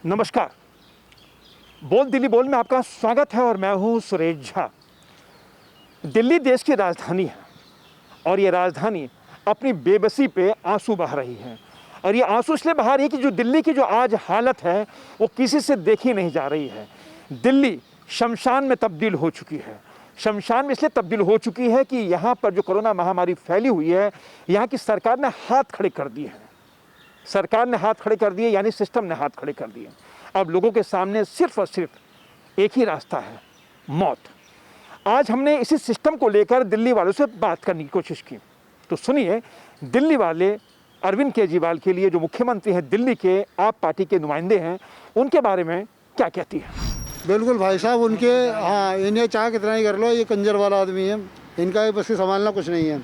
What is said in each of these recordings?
नमस्कार। बोल दिल्ली बोल में आपका स्वागत है और मैं हूं सुरेश झा। दिल्ली देश की राजधानी है और ये राजधानी अपनी बेबसी पे आंसू बहा रही है। और ये आंसू इसलिए बहा रही है कि जो दिल्ली की जो आज हालत है वो किसी से देखी नहीं जा रही है। दिल्ली शमशान में तब्दील हो चुकी है। शमशान में इसलिए तब्दील हो चुकी है कि यहाँ पर जो कोरोना महामारी फैली हुई है, यहाँ की सरकार ने हाथ खड़े कर दिए हैं। सरकार ने हाथ खड़े कर दिए, यानी सिस्टम ने हाथ खड़े कर दिए। अब लोगों के सामने सिर्फ और सिर्फ एक ही रास्ता है, मौत। आज हमने इसी सिस्टम को लेकर दिल्ली वालों से बात करने की कोशिश की। तो सुनिए, दिल्ली वाले अरविंद केजरीवाल के लिए, जो मुख्यमंत्री हैं दिल्ली के, आप पार्टी के नुमाइंदे हैं, उनके बारे में क्या कहती है। बिल्कुल भाई साहब, उनके इन्हें चाहे कितना ही कर लो, ये कंजर वाला आदमी है, इनका बस संभालना कुछ नहीं है।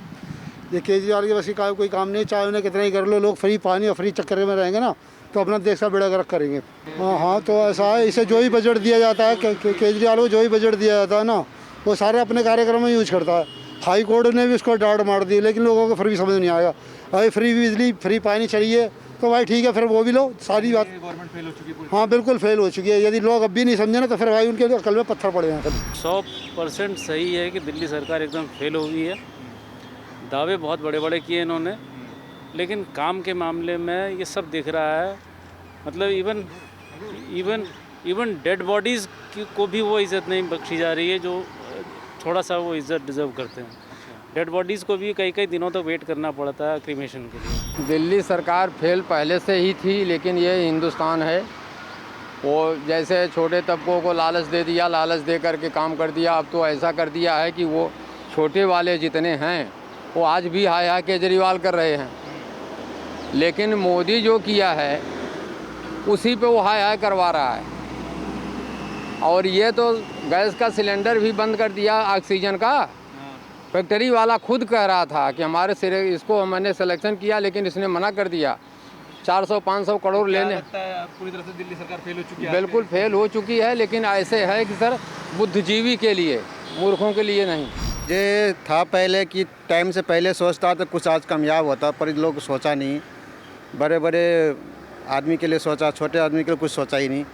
ये केजरीवाल के बस का कोई काम नहीं, चाहे उन्हें कितना ही कर लो। लोग फ्री पानी और फ्री चक्कर में रहेंगे ना, तो अपना देश का बेड़ा गर्क करेंगे। हाँ, तो ऐसा है, इसे जो ही बजट दिया जाता है, केजरीवाल को जो ही बजट दिया जाता है ना, वो सारे अपने कार्यक्रम में यूज करता है। हाई कोर्ट ने भी उसको डांट मार दी, लेकिन लोगों को फिर भी समझ नहीं आएगा। भाई फ्री बिजली फ्री पानी चाहिए तो भाई ठीक है, फिर वो भी लो। सारी बात गवर्नमेंट फेल हो चुकी है। हाँ बिल्कुल फेल हो चुकी है। यदि लोग अब भी नहीं समझे ना, तो फिर भाई उनके अकल में पत्थर पड़े हैं। 100% सही है कि दिल्ली सरकार एकदम फेल हो गई है। दावे बहुत बड़े बड़े किए इन्होंने, लेकिन काम के मामले में ये सब दिख रहा है। मतलब इवन डेड बॉडीज़ को भी वो इज़्ज़त नहीं बख्शी जा रही है जो थोड़ा सा वो इज़्ज़त डिज़र्व करते हैं। डेड बॉडीज़ को भी कई दिनों तक वेट करना पड़ता है क्रीमेशन के लिए। दिल्ली सरकार फेल पहले से ही थी, लेकिन ये हिंदुस्तान है। वो जैसे छोटे तबकों को लालच दे दिया, लालच दे करके काम कर दिया। अब तो ऐसा कर दिया है कि वो छोटे वाले जितने हैं वो आज भी हाय हाय केजरीवाल कर रहे हैं, लेकिन मोदी जो किया है उसी पे वो हाय हाय करवा रहा है। और ये तो गैस का सिलेंडर भी बंद कर दिया, ऑक्सीजन का। फैक्ट्री वाला खुद कह रहा था कि हमारे सिरे इसको मैंने सिलेक्शन किया, लेकिन इसने मना कर दिया। 400-500 करोड़ लेने। पूरी तरह से दिल्ली सरकार फेल हो चुकी है। बिल्कुल फेल हो चुकी है, लेकिन ऐसे है कि सर बुद्धिजीवी के लिए, मूर्खों के लिए नहीं। ये था पहले कि टाइम से पहले सोचता तो कुछ आज कामयाब होता, पर लोग सोचा नहीं। बड़े बड़े आदमी के लिए सोचा, छोटे आदमी के लिए कुछ सोचा ही नहीं।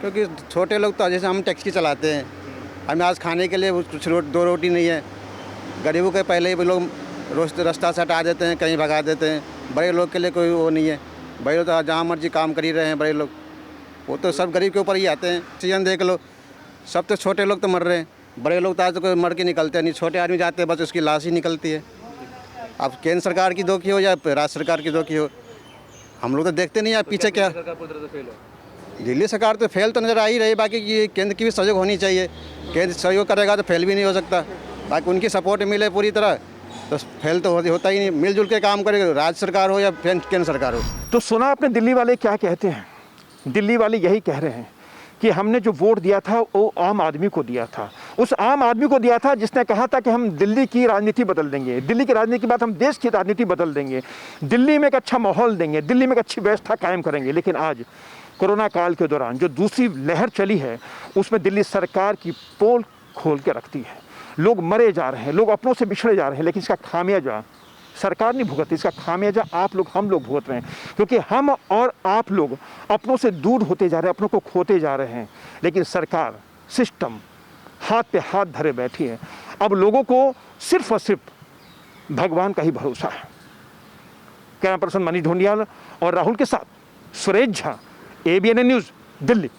क्योंकि छोटे लोग तो जैसे हम टैक्सी चलाते हैं, हमें आज खाने के लिए कुछ दो रोटी नहीं है। गरीबों के पहले ही लोग रास्ता से हटा देते हैं, कहीं भगा देते हैं। बड़े लोग के लिए कोई वो नहीं है। बड़े लोग तो जहाँ मर्जी काम कर ही रहे हैं। बड़े लोग वो तो सब गरीब के ऊपर ही आते हैं। सीजन देख लो, सब तो छोटे लोग तो मर रहे हैं। बड़े लोग तो आज तो कोई मर के निकलते नहीं। छोटे आदमी जाते हैं, बस उसकी लाश ही निकलती है। अब केंद्र सरकार की दोखी हो या राज्य सरकार की दोखी हो, हम लोग तो देखते नहीं है पीछे क्या। दिल्ली सरकार तो फेल तो नज़र आ ही रही। बाकी ये केंद्र की भी सहयोग होनी चाहिए। केंद्र सहयोग करेगा तो फेल भी नहीं हो सकता। बाकी उनकी सपोर्ट मिले पूरी तरह तो फेल तो होता ही नहीं। मिलजुल के काम करेगा, राज्य सरकार हो या केंद्र सरकार हो। तो सुना आपने दिल्ली वाले क्या कहते हैं। दिल्ली वाले यही कह रहे हैं कि हमने जो वोट दिया था वो आम आदमी को दिया था। उस आम आदमी को दिया था जिसने कहा था कि हम दिल्ली की राजनीति बदल देंगे, दिल्ली की राजनीति के बाद हम देश की राजनीति बदल देंगे, दिल्ली में एक अच्छा माहौल देंगे, दिल्ली में एक अच्छी व्यवस्था कायम करेंगे। लेकिन आज कोरोना काल के दौरान जो दूसरी लहर चली है, उसमें दिल्ली सरकार की पोल खोल के रखती है। लोग मरे जा रहे हैं, लोग अपनों से बिछड़े जा रहे हैं, लेकिन इसका खामियाजा सरकार नहीं भुगतती, इसका खामियाजा आप लोग, हम लोग भुगत रहे हैं। क्योंकि हम और आप लोग अपनों से दूर होते जा रहे हैं, अपनों को खोते जा रहे हैं। लेकिन सरकार, सिस्टम हाथ पे हाथ धरे बैठी है। अब लोगों को सिर्फ और सिर्फ भगवान का ही भरोसा है। कैमरा पर्सन मनीष ढोंडियाल और राहुल के साथ सुरेश झा, ABN न्यूज़, दिल्ली।